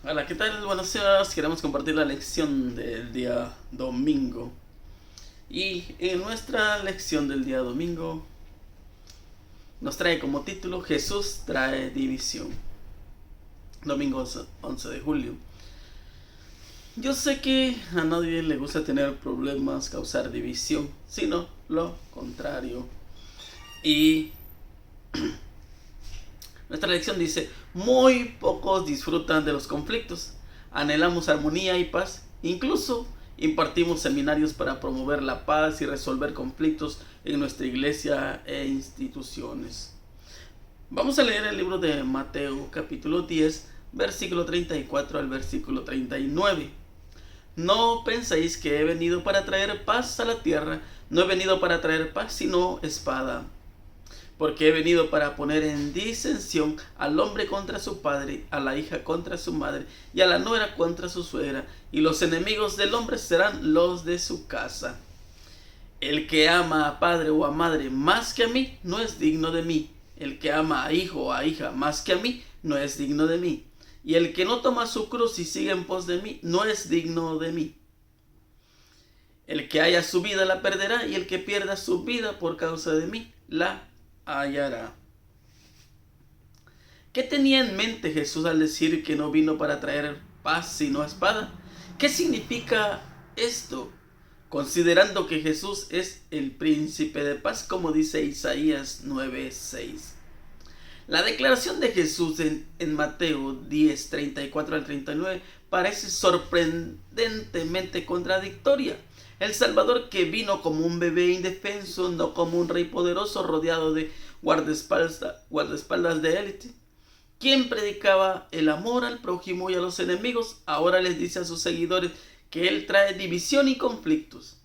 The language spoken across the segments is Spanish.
Hola, ¿qué tal? Buenos días. Queremos compartir la lección del día domingo. Y en nuestra lección del día domingo nos trae como título Jesús trae división. Domingo 11 de julio. Yo sé que a nadie le gusta tener problemas, causar división, sino lo contrario. Y nuestra lección dice, muy pocos disfrutan de los conflictos. Anhelamos armonía y paz. Incluso impartimos seminarios para promover la paz y resolver conflictos en nuestra iglesia e instituciones. Vamos a leer el libro de Mateo capítulo 10, versículo 34 al versículo 39. No penséis que he venido para traer paz a la tierra. No he venido para traer paz, sino espada, porque he venido para poner en disensión al hombre contra su padre, a la hija contra su madre, y a la nuera contra su suegra, y los enemigos del hombre serán los de su casa. El que ama a padre o a madre más que a mí, no es digno de mí. El que ama a hijo o a hija más que a mí, no es digno de mí. Y el que no toma su cruz y sigue en pos de mí, no es digno de mí. El que haya su vida la perderá, y el que pierda su vida por causa de mí, la hallará. ¿Qué tenía en mente Jesús al decir que no vino para traer paz sino espada? ¿Qué significa esto? Considerando que Jesús es el príncipe de paz, como dice Isaías 9:6. La declaración de Jesús en Mateo 10, 34 al 39 parece sorprendentemente contradictoria. El Salvador que vino como un bebé indefenso, no como un rey poderoso rodeado de guardaespaldas de élite. Quien predicaba el amor al prójimo y a los enemigos, ahora les dice a sus seguidores que él trae división y conflictos.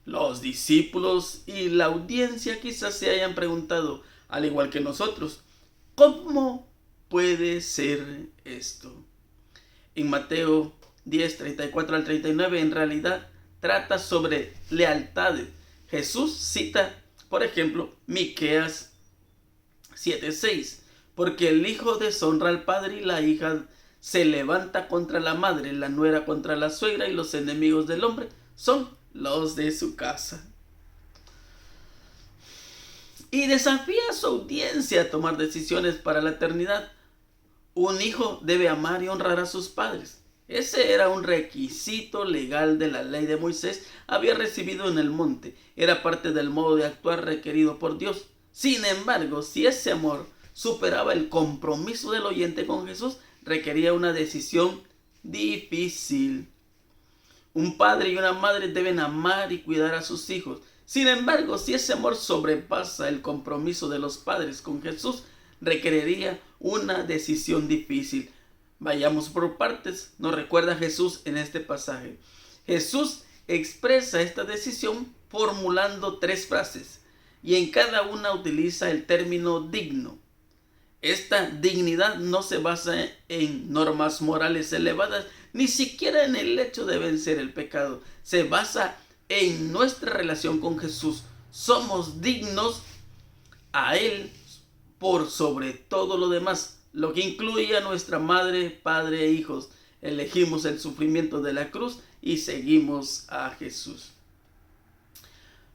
Los discípulos y la audiencia quizás se hayan preguntado, al igual que nosotros, ¿cómo puede ser esto? En Mateo 10, 34 al 39, en realidad trata sobre lealtades. Jesús cita, por ejemplo, Miqueas 7:6, porque el hijo deshonra al padre y la hija se levanta contra la madre, la nuera contra la suegra, y los enemigos del hombre son los de su casa. Y desafía a su audiencia a tomar decisiones para la eternidad. Un hijo debe amar y honrar a sus padres. Ese era un requisito legal de la ley de Moisés había recibido en el monte. Era parte del modo de actuar requerido por Dios. Sin embargo, si ese amor superaba el compromiso del oyente con Jesús, requería una decisión difícil. Un padre y una madre deben amar y cuidar a sus hijos. Sin embargo, si ese amor sobrepasa el compromiso de los padres con Jesús, requeriría una decisión difícil. Vayamos por partes. Nos recuerda Jesús en este pasaje. Jesús expresa esta decisión formulando 3 frases, y en cada una utiliza el término digno. Esta dignidad no se basa en normas morales elevadas, ni siquiera en el hecho de vencer el pecado. Se basa en nuestra relación con Jesús. Somos dignos a Él por sobre todo lo demás, lo que incluye a nuestra madre, padre e hijos. Elegimos el sufrimiento de la cruz y seguimos a Jesús.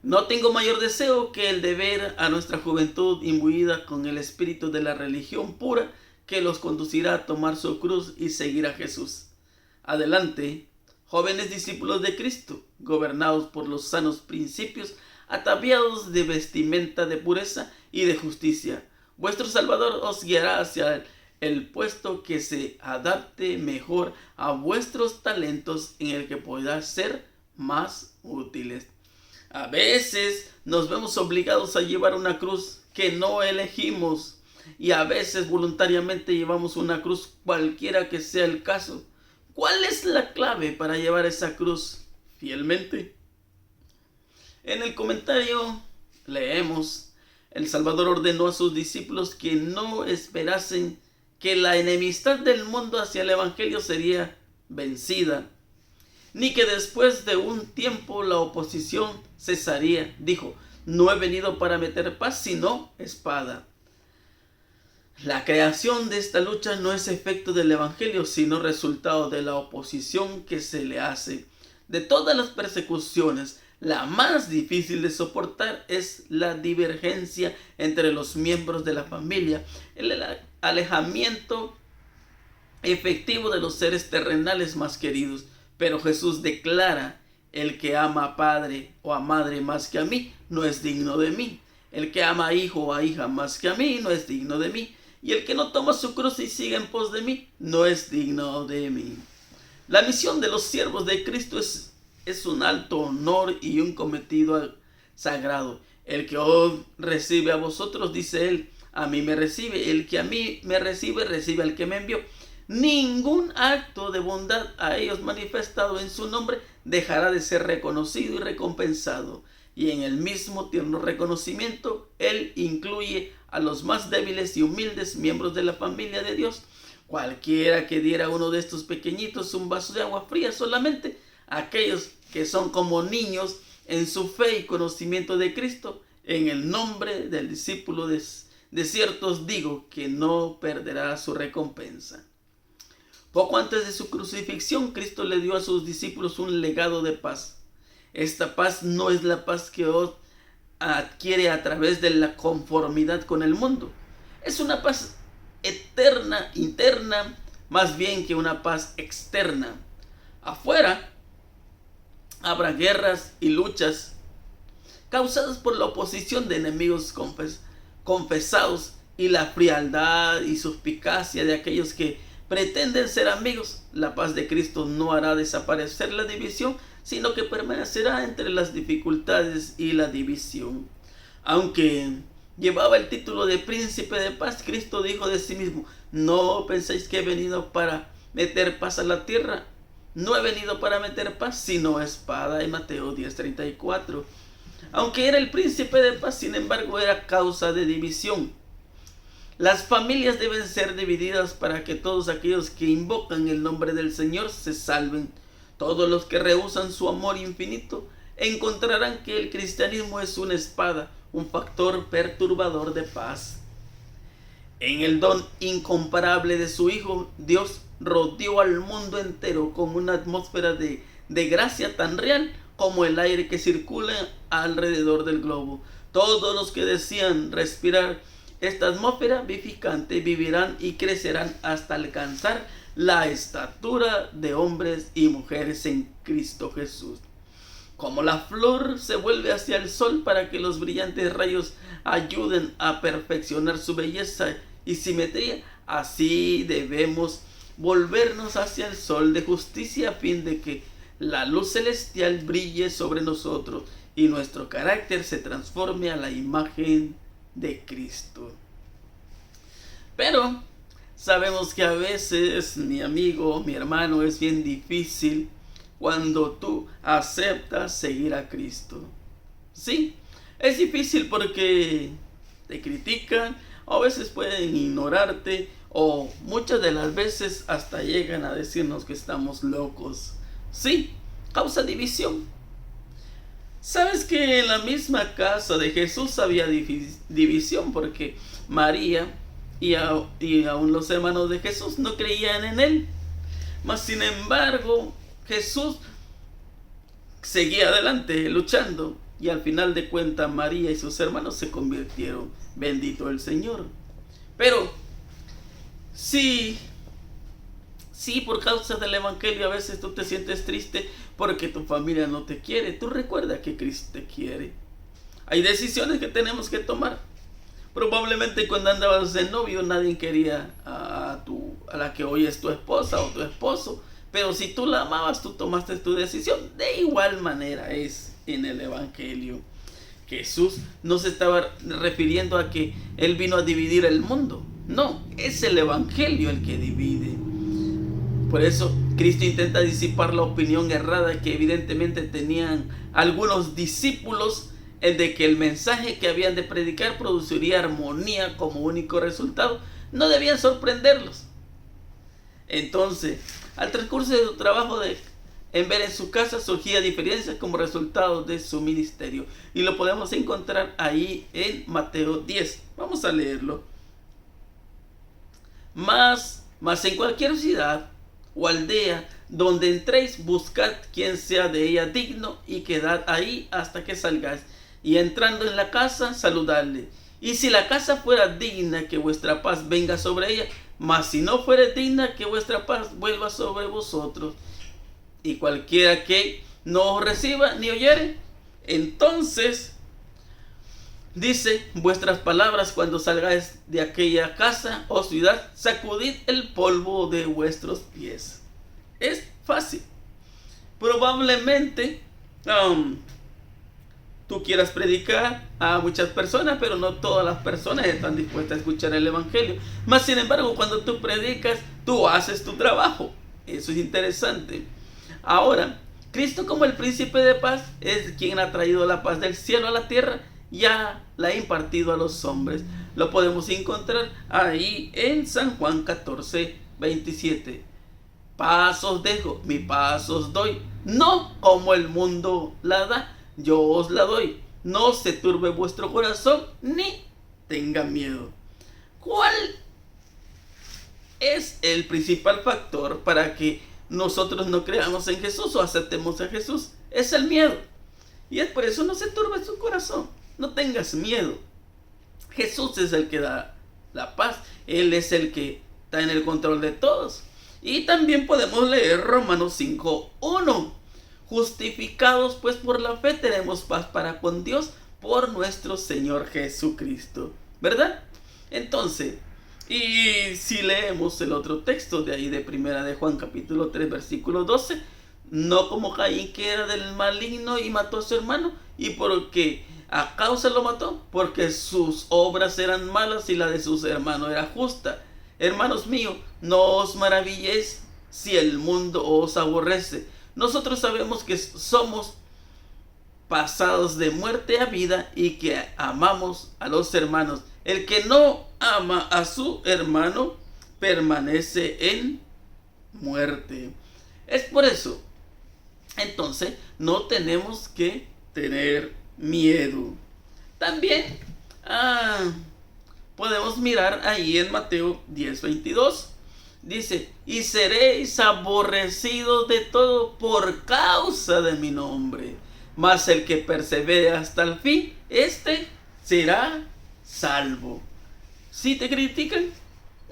No tengo mayor deseo que el de ver a nuestra juventud imbuida con el espíritu de la religión pura que los conducirá a tomar su cruz y seguir a Jesús. Adelante, jóvenes discípulos de Cristo, gobernados por los sanos principios, ataviados de vestimenta de pureza y de justicia. Vuestro Salvador os guiará hacia el puesto que se adapte mejor a vuestros talentos, en el que podrá ser más útiles. A veces nos vemos obligados a llevar una cruz que no elegimos, y a veces voluntariamente llevamos una cruz cualquiera que sea el caso. ¿Cuál es la clave para llevar esa cruz fielmente? En el comentario leemos: el Salvador ordenó a sus discípulos que no esperasen que la enemistad del mundo hacia el Evangelio sería vencida, ni que después de un tiempo la oposición cesaría. Dijo: no he venido para meter paz, sino espada. La creación de esta lucha no es efecto del Evangelio, sino resultado de la oposición que se le hace. De todas las persecuciones, la más difícil de soportar es la divergencia entre los miembros de la familia, el alejamiento efectivo de los seres terrenales más queridos. Pero Jesús declara: el que ama a padre o a madre más que a mí, no es digno de mí. El que ama a hijo o a hija más que a mí, no es digno de mí. Y el que no toma su cruz y sigue en pos de mí, no es digno de mí. La misión de los siervos de Cristo es un alto honor y un cometido sagrado. El que os recibe a vosotros, dice él, a mí me recibe. El que a mí me recibe, recibe al que me envió. Ningún acto de bondad a ellos manifestado en su nombre dejará de ser reconocido y recompensado. Y en el mismo tierno reconocimiento, él incluye a los más débiles y humildes miembros de la familia de Dios. Cualquiera que diera a uno de estos pequeñitos un vaso de agua fría, solamente aquellos que son como niños en su fe y conocimiento de Cristo, en el nombre del discípulo de cierto os digo que no perderá su recompensa. Poco antes de su crucifixión, Cristo le dio a sus discípulos un legado de paz. Esta paz no es la paz que os adquiere a través de la conformidad con el mundo. Es una paz eterna, interna, más bien que una paz externa. Afuera habrá guerras y luchas causadas por la oposición de enemigos confesados y la frialdad y suspicacia de aquellos que pretenden ser amigos. La paz de Cristo no hará desaparecer la división, sino que permanecerá entre las dificultades y la división. Aunque llevaba el título de príncipe de paz, Cristo dijo de sí mismo: no penséis que he venido para meter paz a la tierra. No he venido para meter paz, sino espada, en Mateo 10:34. Aunque era el príncipe de paz, sin embargo, era causa de división. Las familias deben ser divididas para que todos aquellos que invocan el nombre del Señor se salven. Todos los que rehúsan su amor infinito encontrarán que el cristianismo es una espada, un factor perturbador de paz. En el don incomparable de su Hijo, Dios rodeó al mundo entero con una atmósfera de gracia tan real como el aire que circula alrededor del globo. Todos los que desean respirar esta atmósfera vivificante vivirán y crecerán hasta alcanzar la estatura de hombres y mujeres en Cristo Jesús. Como la flor se vuelve hacia el sol para que los brillantes rayos ayuden a perfeccionar su belleza y simetría, así debemos volvernos hacia el sol de justicia a fin de que la luz celestial brille sobre nosotros y nuestro carácter se transforme a la imagen de Cristo. Pero sabemos que a veces, mi amigo, mi hermano, es bien difícil cuando tú aceptas seguir a Cristo. Sí, es difícil porque te critican, o a veces pueden ignorarte, o muchas de las veces hasta llegan a decirnos que estamos locos. Sí, causa división. ¿Sabes que en la misma casa de Jesús había división? Porque María y aún los hermanos de Jesús no creían en él. Mas sin embargo, Jesús seguía adelante luchando y al final de cuentas María y sus hermanos se convirtieron. Bendito el Señor. Pero sí, por causa del Evangelio a veces tú te sientes triste porque tu familia no te quiere. Tú recuerda que Cristo te quiere. Hay decisiones que tenemos que tomar. Probablemente cuando andabas de novio nadie quería a la que hoy es tu esposa o tu esposo. Pero si tú la amabas, tú tomaste tu decisión. De igual manera es en el Evangelio. Jesús no se estaba refiriendo a que Él vino a dividir el mundo. No, es el Evangelio el que divide. Por eso Cristo intenta disipar la opinión errada que evidentemente tenían algunos discípulos, el de que el mensaje que habían de predicar produciría armonía como único resultado. No debían sorprenderlos. Entonces, al transcurso de su trabajo en ver en su casa, surgía diferencias como resultado de su ministerio. Y lo podemos encontrar ahí en Mateo 10. Vamos a leerlo. Mas en cualquier ciudad o aldea donde entréis, buscad quien sea de ella digno y quedad ahí hasta que salgáis. Y entrando en la casa, saludadle. Y si la casa fuera digna, que vuestra paz venga sobre ella. Mas si no fuere digna, que vuestra paz vuelva sobre vosotros. Y cualquiera que no os reciba ni oyere, entonces dice, vuestras palabras cuando salgáis de aquella casa o ciudad, sacudid el polvo de vuestros pies. Es fácil. Probablemente tú quieras predicar a muchas personas, pero no todas las personas están dispuestas a escuchar el evangelio. Mas sin embargo, cuando tú predicas, tú haces tu trabajo. Eso es interesante. Ahora, Cristo, como el príncipe de paz, es quien ha traído la paz del cielo a la tierra, ya la ha impartido a los hombres. Lo podemos encontrar ahí en San Juan 14, 27. Paz os dejo, mi paz os doy, no como el mundo la da, yo os la doy. No se turbe vuestro corazón, ni tenga miedo. ¿Cuál es el principal factor para que nosotros no creamos en Jesús o aceptemos a Jesús? Es el miedo. Y es por eso no se turbe su corazón. No tengas miedo. Jesús es el que da la paz. Él es el que está en el control de todos. Y también podemos leer Romanos 5:1. Justificados pues por la fe tenemos paz para con Dios por nuestro Señor Jesucristo. ¿Verdad? Entonces, y si leemos el otro texto de ahí de primera de Juan capítulo 3 versículo 12, no como Caín, que era del maligno y mató a su hermano, y porque a causa lo mató, porque sus obras eran malas y la de sus hermanos era justa. Hermanos míos, no os maravilléis si el mundo os aborrece. Nosotros sabemos que somos pasados de muerte a vida y que amamos a los hermanos. El que no ama a su hermano permanece en muerte. Es por eso, entonces, no tenemos que tener miedo. También podemos mirar ahí en Mateo 10:22. Dice, y seréis aborrecidos de todo por causa de mi nombre. Mas el que persevere hasta el fin, este será salvo. Si te critican,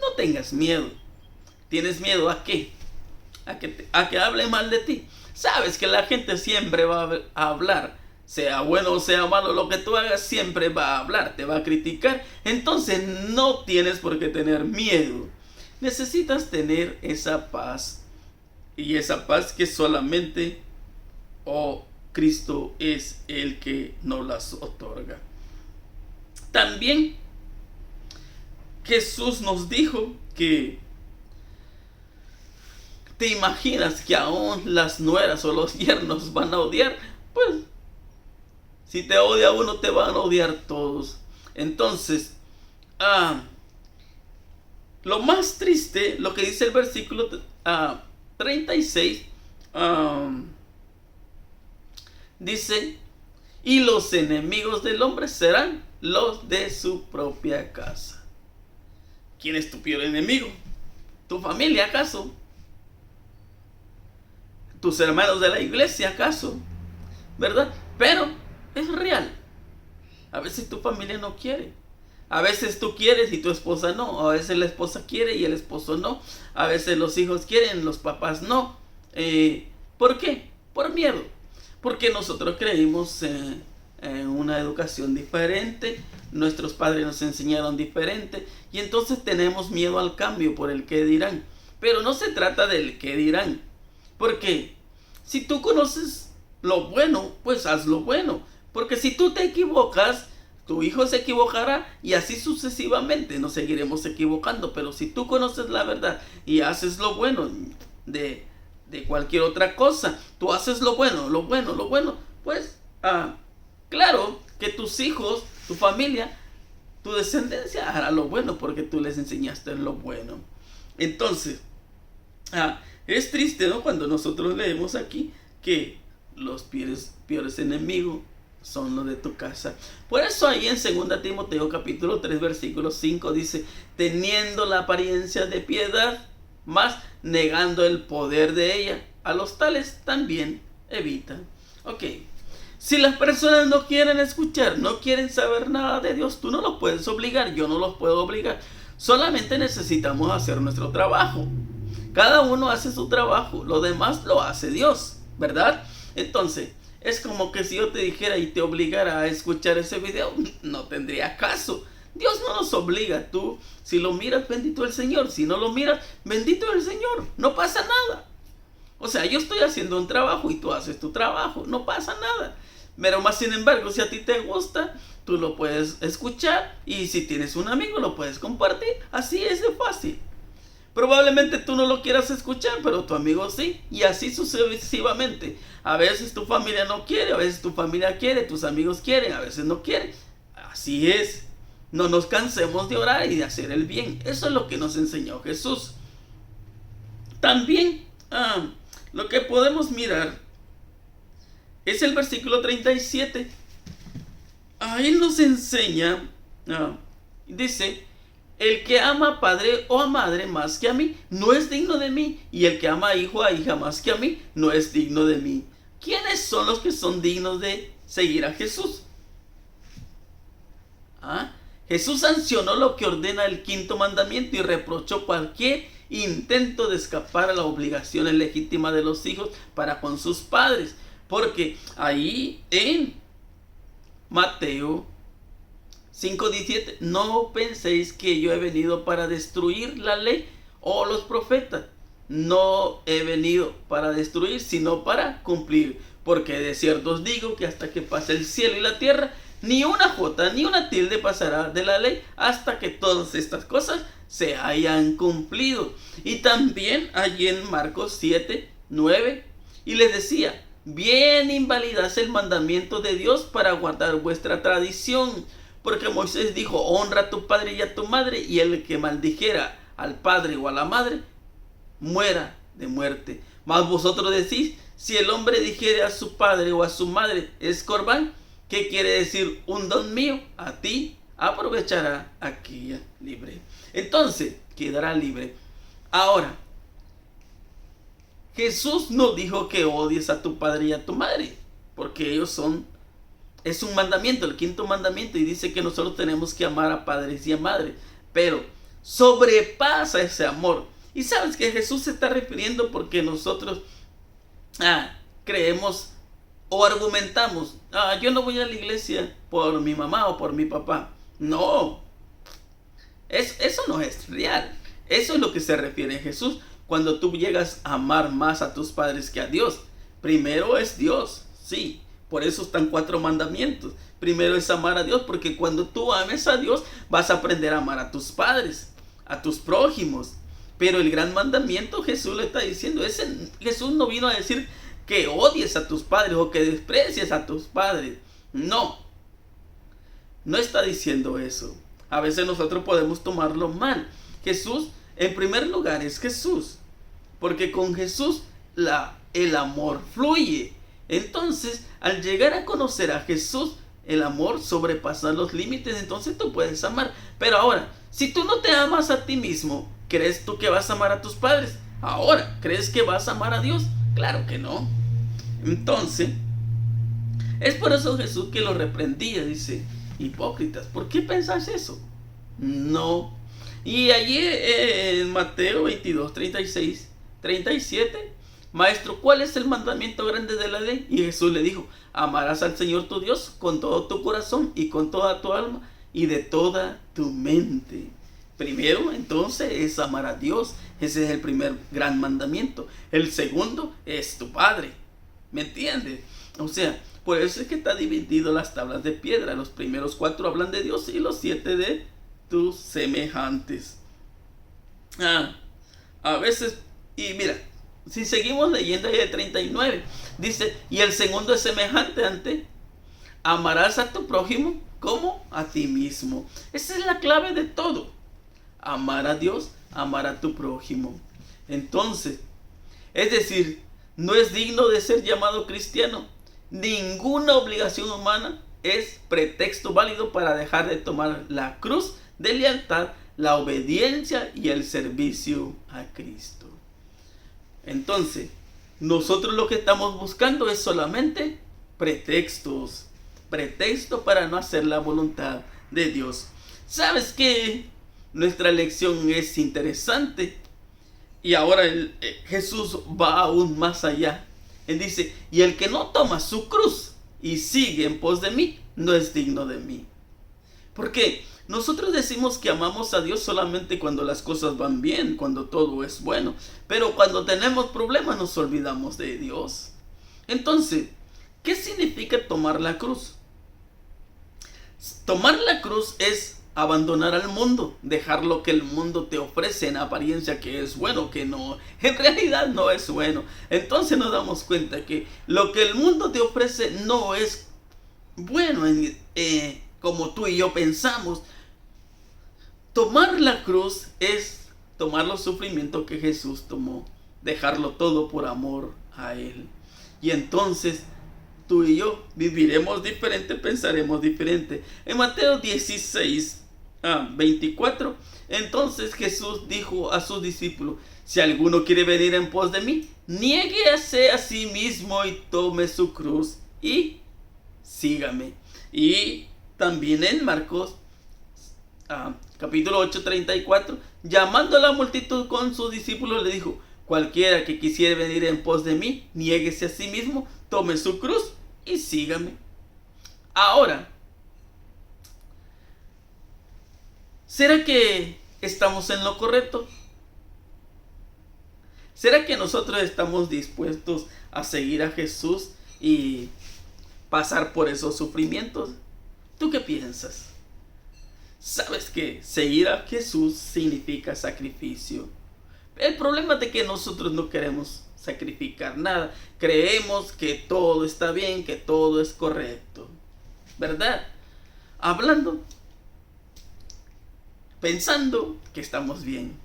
no tengas miedo. ¿Tienes miedo a qué? A que hable mal de ti. Sabes que la gente siempre va a hablar. Sea bueno o sea malo lo que tú hagas, siempre va a hablar, te va a criticar. Entonces no tienes por qué tener miedo. Necesitas tener esa paz. Y esa paz que solamente Cristo es el que nos las otorga. También Jesús nos dijo que ¿te imaginas que aún las nueras o los yernos van a odiar? Pues si te odia uno, te van a odiar todos. Entonces, lo más triste, lo que dice el versículo 36, dice, y los enemigos del hombre serán los de su propia casa. ¿Quién es tu peor enemigo? ¿Tu familia acaso? ¿Tus hermanos de la iglesia acaso? ¿Verdad? Pero es real. A veces tu familia no quiere. A veces tú quieres y tu esposa no. A veces la esposa quiere y el esposo no. A veces los hijos quieren, los papás no. ¿Por qué? Por miedo. Porque nosotros creímos en una educación diferente. Nuestros padres nos enseñaron diferente. Y entonces tenemos miedo al cambio por el qué dirán. Pero no se trata del qué dirán. Porque si tú conoces lo bueno, pues haz lo bueno. Porque si tú te equivocas, tu hijo se equivocará y así sucesivamente nos seguiremos equivocando. Pero si tú conoces la verdad y haces lo bueno de cualquier otra cosa, tú haces lo bueno, pues claro que tus hijos, tu familia, tu descendencia hará lo bueno porque tú les enseñaste lo bueno. Entonces, es triste, ¿no? Cuando nosotros leemos aquí que los peores enemigos son los de tu casa. Por eso ahí en 2 Timoteo capítulo 3 versículo 5 dice, teniendo la apariencia de piedad, mas negando el poder de ella, a los tales también evita. Ok, si las personas no quieren escuchar, no quieren saber nada de Dios, tú no los puedes obligar, yo no los puedo obligar. Solamente necesitamos hacer nuestro trabajo. Cada uno hace su trabajo, lo demás lo hace Dios, ¿verdad? Entonces, es como que si yo te dijera y te obligara a escuchar ese video, no tendría caso. Dios no nos obliga. Tú, si lo miras, bendito el Señor. Si no lo miras, bendito el Señor. No pasa nada. O sea, yo estoy haciendo un trabajo y tú haces tu trabajo. No pasa nada. Pero más sin embargo, si a ti te gusta, tú lo puedes escuchar. Y si tienes un amigo, lo puedes compartir. Así es de fácil. Probablemente tú no lo quieras escuchar, pero tu amigo sí. Y así sucesivamente. A veces tu familia no quiere, a veces tu familia quiere, tus amigos quieren, a veces no quieren. Así es. No nos cansemos de orar y de hacer el bien. Eso es lo que nos enseñó Jesús. También lo que podemos mirar es el versículo 37. Ahí nos enseña, dice, el que ama a padre o a madre más que a mí, no es digno de mí. Y el que ama a hijo o a hija más que a mí, no es digno de mí. ¿Quiénes son los que son dignos de seguir a Jesús? Jesús sancionó lo que ordena el quinto mandamiento y reprochó cualquier intento de escapar a las obligaciones legítimas de los hijos para con sus padres. Porque ahí en Mateo 5:17, no penséis que yo he venido para destruir la ley o los profetas. No he venido para destruir, sino para cumplir. Porque de cierto os digo que hasta que pase el cielo y la tierra, ni una jota ni una tilde pasará de la ley hasta que todas estas cosas se hayan cumplido. Y también allí en Marcos 7:9, y les decía, bien invalidas el mandamiento de Dios para guardar vuestra tradición. Porque Moisés dijo, honra a tu padre y a tu madre, y el que maldijera al padre o a la madre, muera de muerte. Mas vosotros decís, si el hombre dijere a su padre o a su madre, es corbán, ¿qué quiere decir un don mío? A ti aprovechará aquella libre. Entonces, quedará libre. Ahora, Jesús no dijo que odies a tu padre y a tu madre, porque ellos son, es un mandamiento, el quinto mandamiento, y dice que nosotros tenemos que amar a padres y a madres, pero sobrepasa ese amor. Y sabes que Jesús se está refiriendo porque nosotros creemos o argumentamos, yo no voy a la iglesia por mi mamá o por mi papá. No, eso no es real. Eso es lo que se refiere a Jesús. Cuando tú llegas a amar más a tus padres que a Dios, primero es Dios, sí. Por eso están 4 mandamientos. Primero es amar a Dios, porque cuando tú ames a Dios, vas a aprender a amar a tus padres, a tus prójimos. Pero el gran mandamiento Jesús le está diciendo, Jesús no vino a decir que odies a tus padres o que desprecies a tus padres. No, no está diciendo eso. A veces nosotros podemos tomarlo mal. Jesús, en primer lugar, es Jesús. Porque con Jesús el amor fluye. Entonces, al llegar a conocer a Jesús, el amor sobrepasa los límites, entonces tú puedes amar. Pero ahora, si tú no te amas a ti mismo, ¿crees tú que vas a amar a tus padres? Ahora, ¿crees que vas a amar a Dios? Claro que no. Entonces, es por eso Jesús que lo reprendía, dice, hipócritas, ¿por qué pensás eso? No. Y allí en Mateo 22, 36, 37, Maestro, ¿cuál es el mandamiento grande de la ley? Y Jesús le dijo, amarás al Señor tu Dios con todo tu corazón y con toda tu alma y de toda tu mente. Primero, entonces, es amar a Dios. Ese es el primer gran mandamiento. El segundo es tu Padre. ¿Me entiendes? O sea, por eso es que está dividido las tablas de piedra. Los primeros 4 hablan de Dios y los 7 de tus semejantes. A veces, y mira, si seguimos leyendo ahí el 39, dice, y el segundo es semejante ante, amarás a tu prójimo como a ti mismo. Esa es la clave de todo. Amar a Dios, amar a tu prójimo. Entonces, es decir, no es digno de ser llamado cristiano Ninguna obligación humana es pretexto válido para dejar de tomar la cruz de lealtad, la obediencia y el servicio a Cristo. Entonces, nosotros lo que estamos buscando es solamente pretextos. Pretexto para no hacer la voluntad de Dios. ¿Sabes qué? Nuestra lección es interesante. Y ahora Jesús va aún más allá. Él dice, y el que no toma su cruz y sigue en pos de mí, no es digno de mí. Porque nosotros decimos que amamos a Dios solamente cuando las cosas van bien, cuando todo es bueno. Pero cuando tenemos problemas nos olvidamos de Dios. Entonces, ¿qué significa tomar la cruz? Tomar la cruz es abandonar al mundo, dejar lo que el mundo te ofrece en apariencia que es bueno, que no, en realidad no es bueno. Entonces nos damos cuenta que lo que el mundo te ofrece no es bueno como tú y yo pensamos. Tomar la cruz es tomar los sufrimientos que Jesús tomó, dejarlo todo por amor a Él. Y entonces tú y yo viviremos diferente, pensaremos diferente. En Mateo 16:24, entonces Jesús dijo a sus discípulos, si alguno quiere venir en pos de mí, niéguese a sí mismo y tome su cruz y sígame. Y también en Marcos capítulo 8:34, llamando a la multitud con sus discípulos, le dijo, cualquiera que quisiera venir en pos de mí, niéguese a sí mismo, tome su cruz y sígame. Ahora, ¿será que estamos en lo correcto? ¿Será que nosotros estamos dispuestos a seguir a Jesús y pasar por esos sufrimientos? ¿Tú qué piensas? ¿Sabes que seguir a Jesús significa sacrificio? El problema es de que nosotros no queremos sacrificar nada. Creemos que todo está bien, que todo es correcto, ¿verdad? Hablando, pensando que estamos bien.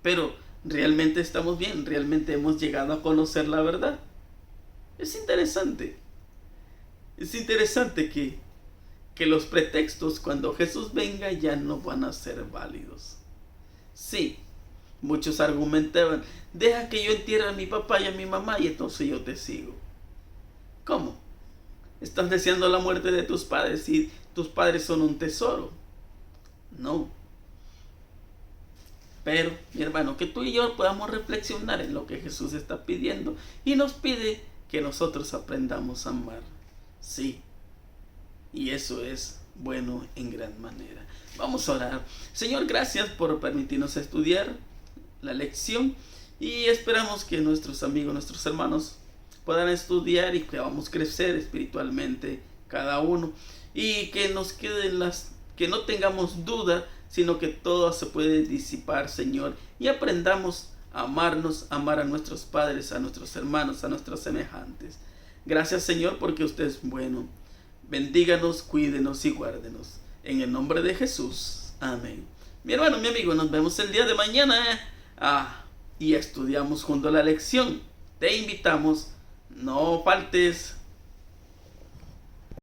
Pero ¿realmente estamos bien? ¿Realmente hemos llegado a conocer la verdad? Es interesante. Es interesante que los pretextos cuando Jesús venga ya no van a ser válidos. Sí, muchos argumentaban, deja que yo entierre a mi papá y a mi mamá y entonces yo te sigo. ¿Cómo? ¿Estás deseando la muerte de tus padres y tus padres son un tesoro? No. Pero, mi hermano, que tú y yo podamos reflexionar en lo que Jesús está pidiendo y nos pide que nosotros aprendamos a amar. Sí. Y eso es bueno en gran manera. Vamos a orar. Señor, gracias por permitirnos estudiar la lección y esperamos que nuestros amigos, nuestros hermanos puedan estudiar y que vamos a crecer espiritualmente cada uno y que nos queden que no tengamos duda, sino que todo se puede disipar, Señor, y aprendamos a amarnos, amar a nuestros padres, a nuestros hermanos, a nuestros semejantes. Gracias, Señor, porque usted es bueno. Bendíganos, cuídenos y guárdenos. En el nombre de Jesús. Amén. Mi hermano, mi amigo, nos vemos el día de mañana. Y estudiamos junto a la lección. Te invitamos. No faltes.